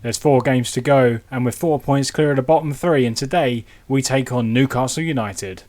There's 4 games to go, and we're 4 points clear of the bottom 3, and today we take on Newcastle United.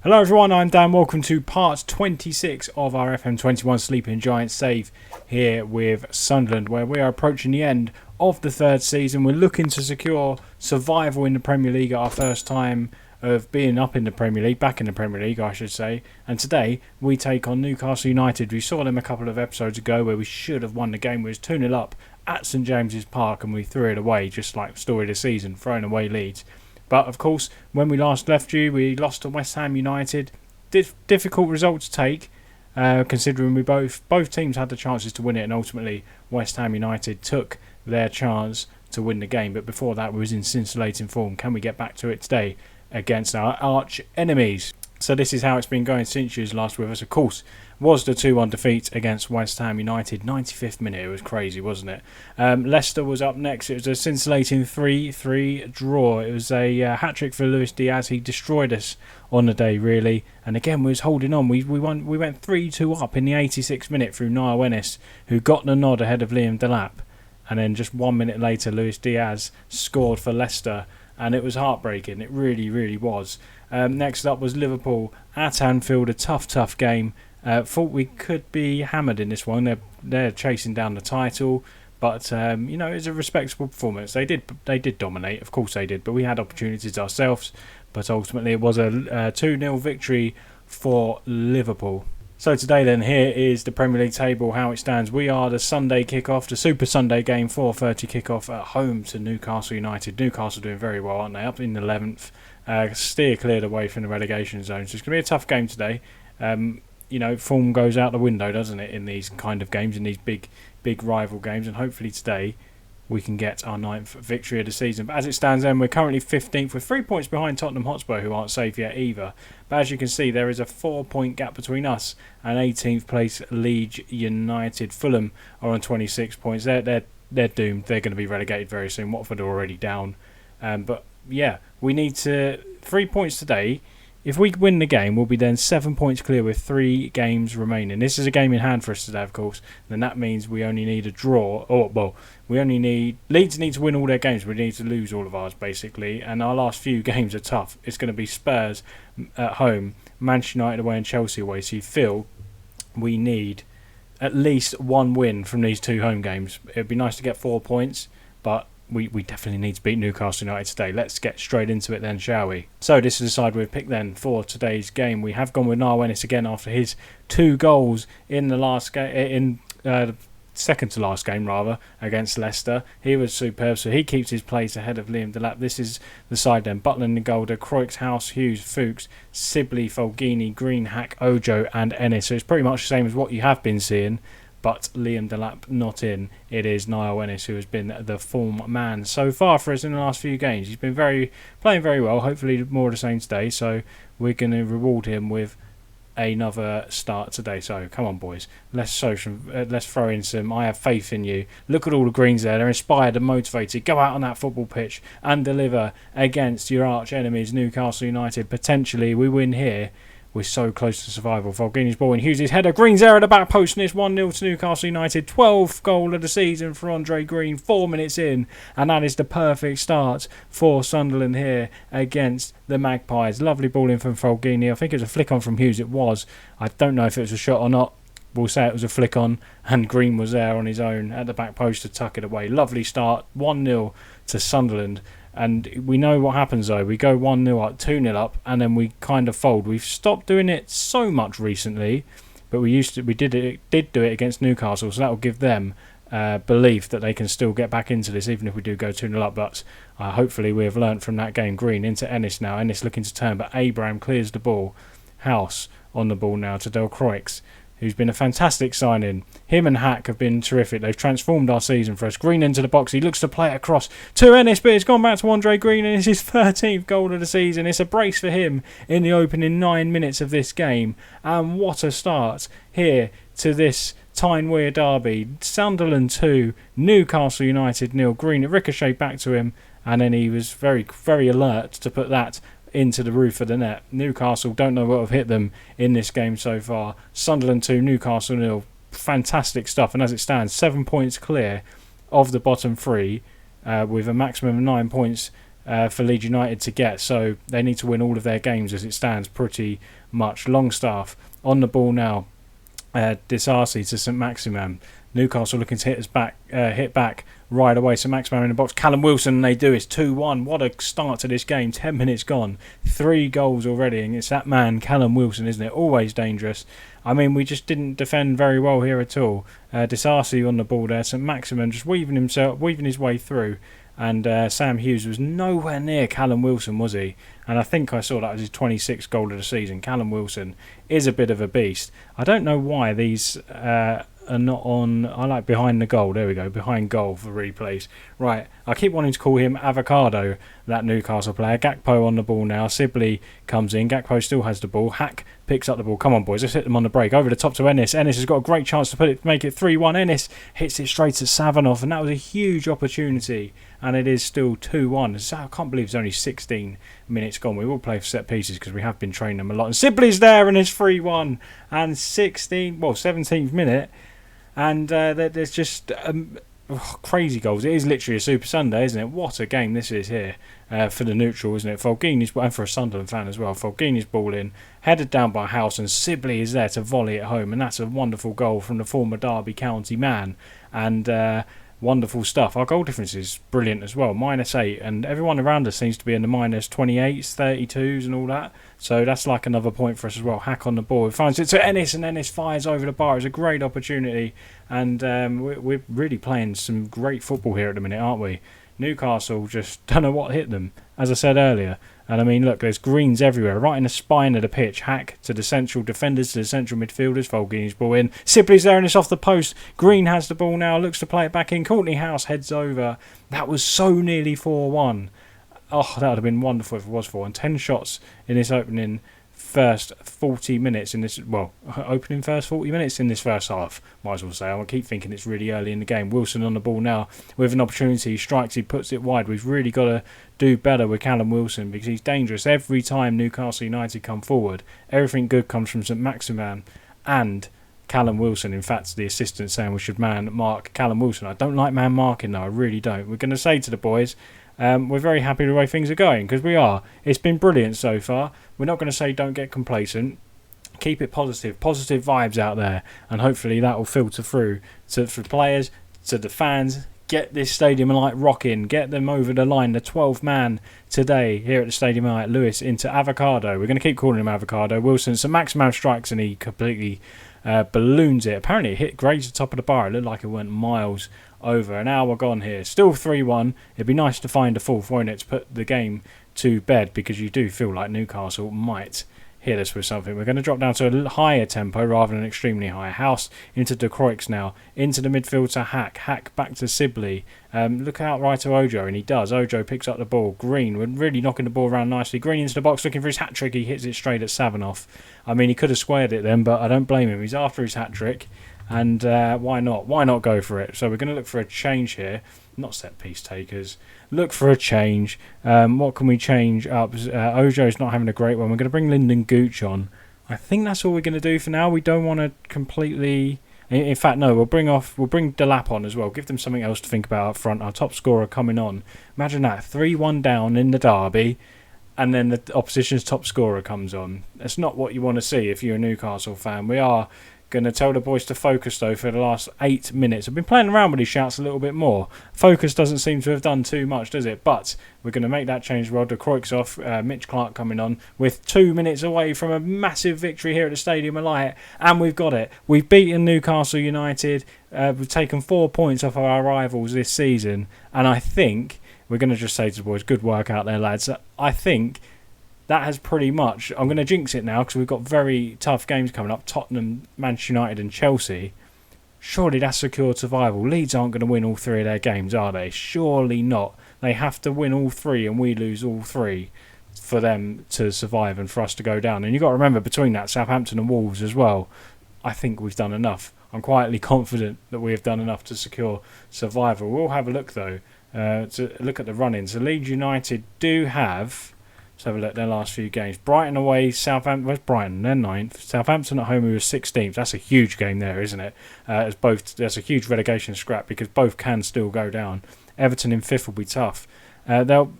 Hello everyone, I'm Dan. Welcome to part 26 of our FM21 Sleeping Giants save here with Sunderland, where we are approaching the end of the 3rd season. We're looking to secure survival in the Premier League at our first time of being up in the Premier League, back in the Premier League I should say. And today we take on Newcastle United. We saw them a couple of episodes ago where we should have won the game. We was 2-0 up at St James's Park and we threw it away, just like the story of the season, throwing away leads. But of course, when we last left you, we lost to West Ham United. Difficult result to take, considering we both teams had the chances to win it, and ultimately West Ham United took their chance to win the game. But before that, we was in scintillating form. Can we get back to it today against our arch enemies? So this is how it's been going since you was last with us. Of course, was the 2-1 defeat against West Ham United. 95th minute, it was crazy, wasn't it? Leicester was up next. It was a scintillating 3-3 draw. It was a hat-trick for Luis Diaz. He destroyed us on the day, really. And again, we was holding on. We went 3-2 up in the 86th minute through Niall Ennis, who got the nod ahead of Liam Delap. And then just 1 minute later, Luis Diaz scored for Leicester. And it was heartbreaking. It really, really was. Next up was Liverpool at Anfield. A tough game. Thought we could be hammered in this one. They're chasing down the title, but it was a respectable performance. They did dominate, of course they did, but we had opportunities ourselves. But ultimately, it was a 2-0 victory for Liverpool. So today then, here is the Premier League table, how it stands. We are the Sunday kickoff, the Super Sunday game, 4:30 kickoff at home to Newcastle United. Newcastle doing very well, aren't they? Up in the 11th, steer cleared away from the relegation zone. So it's going to be a tough game today. Form goes out the window, doesn't it, in these kind of games, in these big rival games, and hopefully today we can get our 9th victory of the season. But as it stands then, we're currently 15th with 3 points behind Tottenham Hotspur, who aren't safe yet either. But as you can see, there is a 4-point gap between us and 18th place Leeds United. Fulham are on 26 points. They're doomed. They're going to be relegated very soon. Watford are already down. But yeah, we need 3 points today. If we win the game, we'll be then 7 points clear with 3 games remaining. This is a game in hand for us today, of course. Then that means we only need a draw. Leeds need to win all their games. We need to lose all of ours, basically. And our last few games are tough. It's going to be Spurs at home, Manchester United away and Chelsea away. So you feel we need at least 1 win from these 2 home games. It would be nice to get 4 points, but we definitely need to beat Newcastle United today. Let's get straight into it then, shall we? So this is the side we've picked then for today's game. We have gone with Niall Ennis again after his 2 goals in the last game, second to last game rather, against Leicester. He was superb, so he keeps his place ahead of Liam Delap. This is the side then: Butland, Ngolder, Croix, House, Hughes, Fuchs, Sibley, Fulgini, Green, Hack, Ojo and Ennis. So it's pretty much the same as what you have been seeing, but Liam Delap not in. It is Niall Ennis who has been the form man so far for us in the last few games. He's been playing very well. Hopefully more of the same today. So we're going to reward him with another start today. So come on, boys. Let's throw in some I have faith in you. Look at all the greens there. They're inspired and motivated. Go out on that football pitch and deliver against your arch enemies, Newcastle United. Potentially we win here. We're so close to survival. Fulgini's ball in Hughes' header. Green's there at the back post, and it's 1-0 to Newcastle United. 12th goal of the season for Andre Green, 4 minutes in. And that is the perfect start for Sunderland here against the Magpies. Lovely ball in from Fulgini. I think it was a flick on from Hughes. It was. I don't know if it was a shot or not. We'll say it was a flick on, and Green was there on his own at the back post to tuck it away. Lovely start. 1-0 to Sunderland. And we know what happens though. We go 1-0 up, 2-0 up, and then we kind of fold. We've stopped doing it so much recently, but we did do it against Newcastle, so that will give them belief that they can still get back into this, even if we do go 2-0 up. But hopefully we have learnt from that game. Green into Ennis now. Ennis looking to turn, but Abraham clears the ball. House on the ball now to Del Croix, who's been a fantastic signing. Him and Hack have been terrific. They've transformed our season for us. Green into the box. He looks to play it across to Ennis, but it's gone back to Andre Green, and it's his 13th goal of the season. It's a brace for him in the opening 9 minutes of this game. And what a start here to this Tyne-Wear derby. Sunderland 2, Newcastle United 0. Green, it ricocheted back to him, and then he was very, very alert to put that into the roof of the net. Newcastle don't know what have hit them in this game so far. Sunderland 2, Newcastle 0. Fantastic stuff, and as it stands, 7 points clear of the bottom three, with a maximum of 9 points for Leeds United to get, so they need to win all of their games as it stands pretty much. Longstaff on the ball now, Disarcy to St Maximin. Newcastle looking to hit back right away. St Maximin in the box. Callum Wilson, and they do. It's 2-1. What a start to this game. 10 minutes gone. 3 goals already, and it's that man, Callum Wilson, isn't it? Always dangerous. I mean, we just didn't defend very well here at all. Disarcy on the ball there. St Maximin just weaving his way through. And Sam Hughes was nowhere near Callum Wilson, was he? And I think I saw that was his 26th goal of the season. Callum Wilson is a bit of a beast. I don't know why these are not on. I like behind the goal. There we go, behind goal for replays. Right, I keep wanting to call him Avocado, that Newcastle player. Gakpo on the ball now. Sibley comes in. Gakpo still has the ball. Hack picks up the ball. Come on, boys, let's hit them on the break. Over the top to Ennis. Ennis has got a great chance to make it 3-1. Ennis hits it straight to Savanoff, and that was a huge opportunity. And it is still 2-1. I can't believe it's only 16 minutes gone. We will play for set pieces because we have been training them a lot. And Sibley's there, and it's 3-1. And 17th minute. And there's just crazy goals. It is literally a Super Sunday, isn't it? What a game this is here for the neutral, isn't it? Fulgini's, and for a Sunderland fan as well. Fulgini's ball in, headed down by House, and Sibley is there to volley it home. And that's a wonderful goal from the former Derby County man. And wonderful stuff. Our goal difference is brilliant as well, -8, and everyone around us seems to be in the -28s, 32s and all that, so that's like another point for us as well. Hack on the ball, it finds it to Ennis, and Ennis fires over the bar. It's a great opportunity, and we're really playing some great football here at the minute, aren't we? Newcastle just don't know what hit them, as I said earlier. And I mean, look, there's greens everywhere, right in the spine of the pitch. Hack to the central defenders, to the central midfielders. Fulgini's ball in. Sibley's there, and it's off the post. Green has the ball now, looks to play it back in. Courtney House heads over. That was so nearly 4-1. Oh, that would have been wonderful if it was 4. And 10 shots in this opening first 40 minutes in this, opening first 40 minutes in this first half, might as well say. I keep thinking it's really early in the game. Wilson on the ball now with an opportunity. He strikes, he puts it wide. We've really got to do better with Callum Wilson because he's dangerous. Every time Newcastle United come forward, everything good comes from St Maximin and Callum Wilson. In fact, the assistant saying we should man mark Callum Wilson. I don't like man marking though, I really don't. We're going to say to the boys, we're very happy with the way things are going, because we are. It's been brilliant so far. We're not going to say don't get complacent. Keep it positive vibes out there, and hopefully that will filter through for players, to the fans. Get this Stadium Light rocking. Get them over the line. The 12th man today here at the Stadium Light, Lewis into Avocado. We're going to keep calling him Avocado. Wilson, St Maximin strikes, and he completely balloons it. Apparently it hit grazed the top of the bar. It looked like it went miles over. An hour gone here. Still 3-1. It'd be nice to find a fourth, won't it, to put the game to bed, because you do feel like Newcastle might hit us with something. We're going to drop down to a higher tempo rather than extremely high. House into De Croix now. Into the midfield to Hack. Hack back to Sibley. Look out right to Ojo, and he does. Ojo picks up the ball. Green, we're really knocking the ball around nicely. Green into the box looking for his hat-trick. He hits it straight at Savanoff. I mean, he could have squared it then, but I don't blame him. He's after his hat-trick, and why not? Why not go for it? So we're going to look for a change here. Not set-piece takers. Look for a change. What can we change up? Ojo's not having a great one. We're going to bring Lyndon Gooch on. I think that's all we're going to do for now. We don't want to completely... In fact, no, we'll bring Delap on as well. Give them something else to think about up front. Our top scorer coming on. Imagine that, 3-1 down in the derby, and then the opposition's top scorer comes on. That's not what you want to see if you're a Newcastle fan. We are going to tell the boys to focus, though, for the last 8 minutes. I've been playing around with these shouts a little bit more. Focus doesn't seem to have done too much, does it? But we're going to make that change. Rod De Croix off, Mitch Clark coming on, with 2 minutes away from a massive victory here at the Stadium of Light. And we've got it. We've beaten Newcastle United. We've taken 4 points off of our rivals this season. And I think we're going to just say to the boys, good work out there, lads. I think that has pretty much... I'm going to jinx it now because we've got very tough games coming up. Tottenham, Manchester United and Chelsea. Surely that's secured survival. Leeds aren't going to win all 3 of their games, are they? Surely not. They have to win all 3 and we lose all 3 for them to survive and for us to go down. And you've got to remember, between that, Southampton and Wolves as well, I think we've done enough. I'm quietly confident that we have done enough to secure survival. We'll have a look, though, to look at the run-ins. So Leeds United do have... Let's have a look at their last few games. Brighton away, Southampton... Where's Brighton? They're 9th. Southampton at home, who was 16th. That's a huge game there, isn't it? There's a huge relegation scrap because both can still go down. Everton in 5th will be tough. Winnable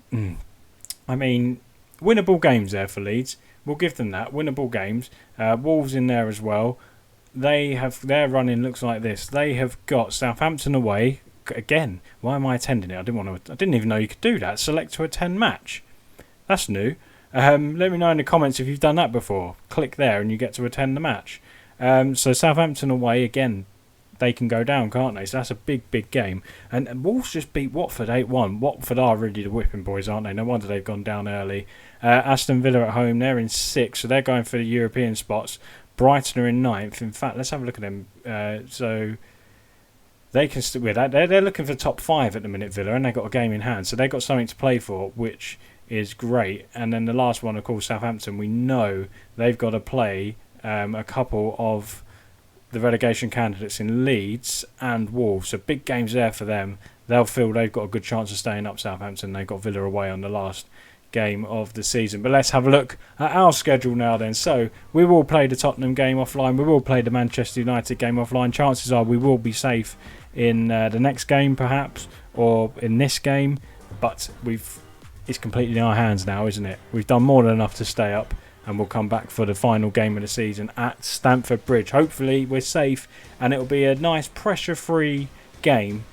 games there for Leeds. We'll give them that. Winnable games. Wolves in there as well. They have... Their run-in looks like this. They have got Southampton away. Again, why am I attending it? I didn't even know you could do that. Select to attend match. That's new. Let me know in the comments if you've done that before. Click there and you get to attend the match. So Southampton away, again, they can go down, can't they? So that's a big, big game. And Wolves just beat Watford 8-1. Watford are really the whipping boys, aren't they? No wonder they've gone down early. Aston Villa at home, they're in 6th, so they're going for the European spots. Brighton are in 9th. In fact, let's have a look at them. So they can stick with that. They're looking for top 5 at the minute, Villa, and they've got a game in hand. So they've got something to play for, which is great. And then the last one, of course, Southampton, we know they've got to play a couple of the relegation candidates in Leeds and Wolves, so big games there for them. They'll feel they've got a good chance of staying up, Southampton. They've got Villa away on the last game of the season. But let's have a look at our schedule now then. So we will play the Tottenham game offline, we will play the Manchester United game offline. Chances are we will be safe in the next game perhaps, or in this game, but it's completely in our hands now, isn't it? We've done more than enough to stay up, and we'll come back for the final game of the season at Stamford Bridge. Hopefully we're safe and it'll be a nice pressure-free game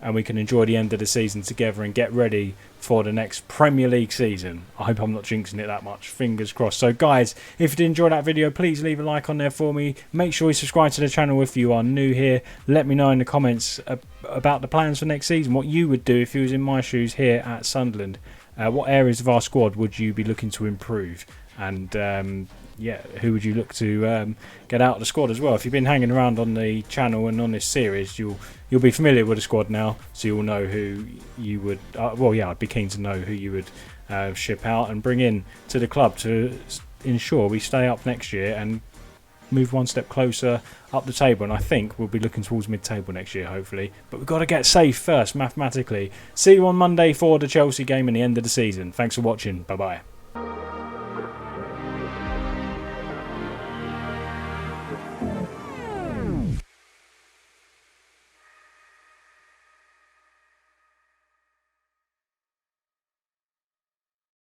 and we can enjoy the end of the season together and get ready for the next Premier League season. I hope I'm not jinxing it that much. Fingers crossed. So guys, if you did enjoy that video, please leave a like on there for me. Make sure you subscribe to the channel if you are new here. Let me know in the comments about the plans for next season, what you would do if you was in my shoes here at Sunderland. What areas of our squad would you be looking to improve? And who would you look to get out of the squad as well? If you've been hanging around on the channel and on this series, you'll be familiar with the squad now, so you'll know who you would. I'd be keen to know who you would ship out and bring in to the club to ensure we stay up next year and move one step closer up the table. And I think we'll be looking towards mid-table next year, hopefully. But we've got to get safe first, mathematically. See you on Monday for the Chelsea game and the end of the season. Thanks for watching. Bye-bye.